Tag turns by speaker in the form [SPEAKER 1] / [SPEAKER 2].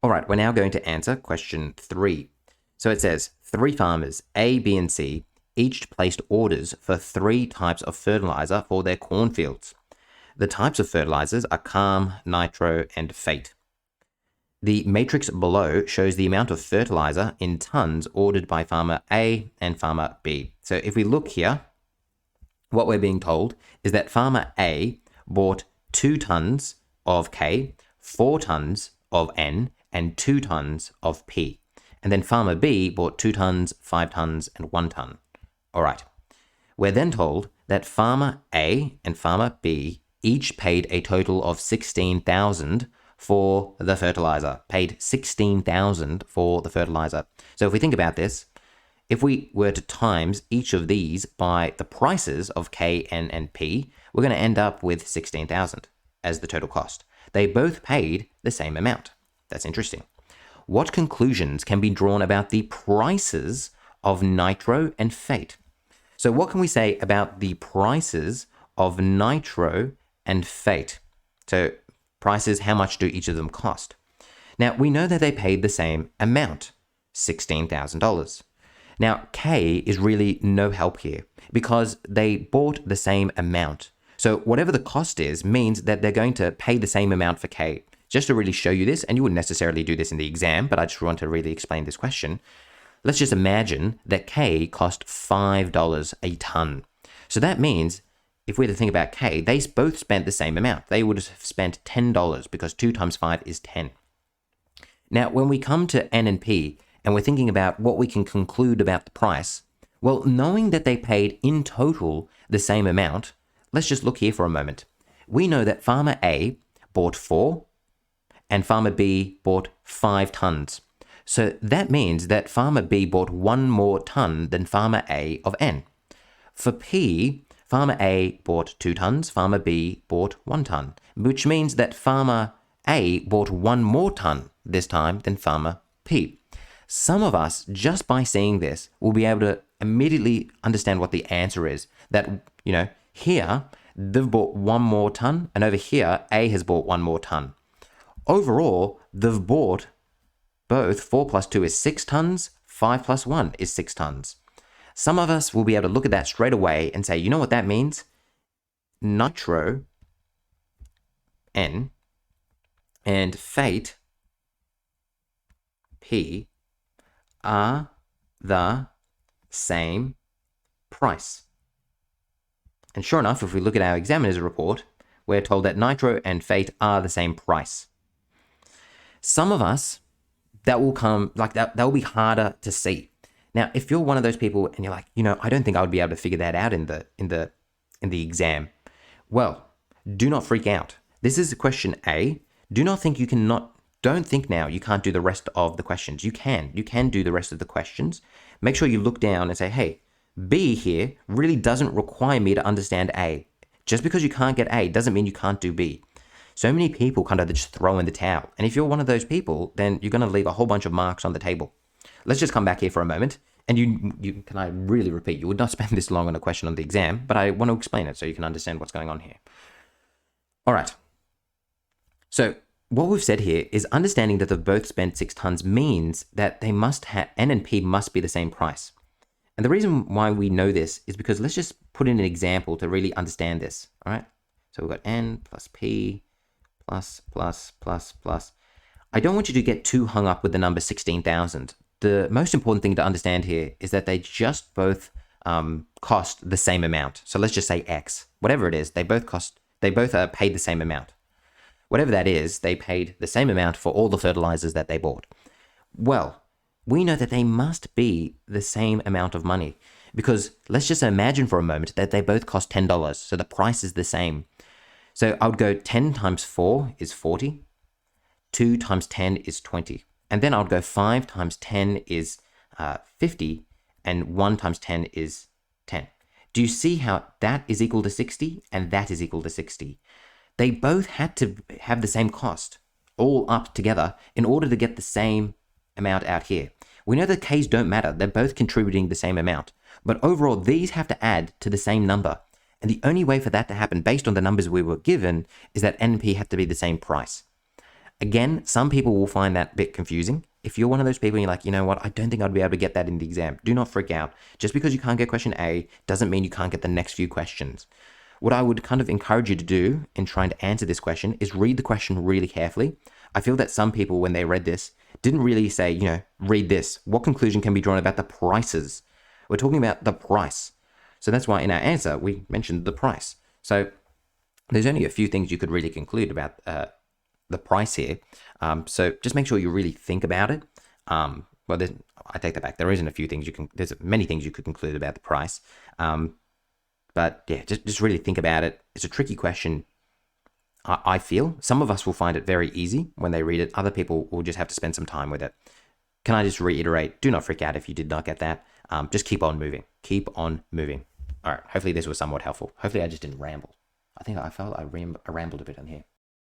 [SPEAKER 1] All right, we're now going to answer question 3. So it says, 3 farmers, A, B, and C, each placed orders for 3 types of fertilizer for their cornfields. The types of fertilizers are Calm, Nitro, and Fate. The matrix below shows the amount of fertilizer in tons ordered by farmer A and farmer B. So if we look here, what we're being told is that farmer A bought 2 tons of K, 4 tons of N, and 2 tons of P. And then farmer B bought 2 tons, 5 tons, and 1 ton. All right. We're then told that farmer A and farmer B each paid a total of $16,000 for the fertilizer. Paid $16,000 for the fertilizer. So if we think about this, if we were to times each of these by the prices of K, N, and P, we're going to end up with $16,000 as the total cost. They both paid the same amount. That's interesting. What conclusions can be drawn about the prices of Nitro and Fate? So what can we say about the prices of Nitro and Fate? So prices, how much do each of them cost? Now, we know that they paid the same amount, $16,000. Now, K is really no help here because they bought the same amount. So whatever the cost is means that they're going to pay the same amount for K. Just to really show you this, and you wouldn't necessarily do this in the exam, but I just want to really explain this question. Let's just imagine that K cost $5 a ton. So that means if we were to think about K, they both spent the same amount. They would have spent $10 because 2 times 5 is 10. Now, when we come to N and P, and we're thinking about what we can conclude about the price, well, knowing that they paid in total the same amount, let's just look here for a moment. We know that farmer A bought 4 and farmer B bought 5 tons. So that means that farmer B bought 1 more ton than farmer A of N. For P, farmer A bought 2 tons, farmer B bought 1 ton, which means that farmer A bought 1 more ton this time than farmer P. Some of us, just by seeing this, will be able to immediately understand what the answer is. That, here, they've bought 1 more ton, and over here, A has bought 1 more ton. Overall, they've bought both 4 plus 2 is 6 tons, 5 plus 1 is 6 tons. Some of us will be able to look at that straight away and say, you know what that means? Nitro, N, and Fate, P, are the same price. And sure enough, if we look at our examiner's report, we're told that Nitro and Fate are the same price. Some of us, that will come like that will be harder to see. Now, if you're one of those people and you're like, I don't think I would be able to figure that out in the exam. Well, do not freak out. This is question A. Don't think now you can't do the rest of the questions. You can do the rest of the questions. Make sure you look down and say, hey, B here really doesn't require me to understand A. Just because you can't get A doesn't mean you can't do B. So many people kind of just throw in the towel. And if you're one of those people, then you're going to leave a whole bunch of marks on the table. Let's just come back here for a moment. And you can I really repeat, you would not spend this long on a question on the exam, but I want to explain it so you can understand what's going on here. All right. So what we've said here is understanding that they've both spent 6 tons means that they must have, N and P must be the same price. And the reason why we know this is because let's just put in an example to really understand this. All right. So we've got N plus P plus. I don't want you to get too hung up with the number 16,000. The most important thing to understand here is that they just both cost the same amount. So let's just say X. Whatever it is, they both paid the same amount. Whatever that is, they paid the same amount for all the fertilizers that they bought. Well, we know that they must be the same amount of money because let's just imagine for a moment that they both cost $10. So the price is the same. So I would go 10 times 4 is 40. 2 times 10 is 20. And then I would go 5 times 10 is 50. And 1 times 10 is 10. Do you see how that is equal to 60 and that is equal to 60? They both had to have the same cost, all up together, in order to get the same amount out here. We know that K's don't matter. They're both contributing the same amount. But overall, these have to add to the same number. And the only way for that to happen, based on the numbers we were given, is that N and P had to be the same price. Again, some people will find that a bit confusing. If you're one of those people and you're like, you know what, I don't think I'd be able to get that in the exam, do not freak out. Just because you can't get question A doesn't mean you can't get the next few questions. What I would kind of encourage you to do in trying to answer this question is read the question really carefully. I feel that some people, when they read this, didn't really say, read this. What conclusion can be drawn about the prices? We're talking about the price. So that's why in our answer, we mentioned the price. So there's only a few things you could really conclude about the price here. So just make sure you really think about it. Well, I take that back. There isn't a few things there's many things you could conclude about the price. But yeah, just really think about it. It's a tricky question. I feel some of us will find it very easy when they read it. Other people will just have to spend some time with it. Can I just reiterate? Do not freak out if you did not get that. Just keep on moving. Keep on moving. All right. Hopefully this was somewhat helpful. Hopefully I just didn't ramble. I think I felt I rambled a bit on here.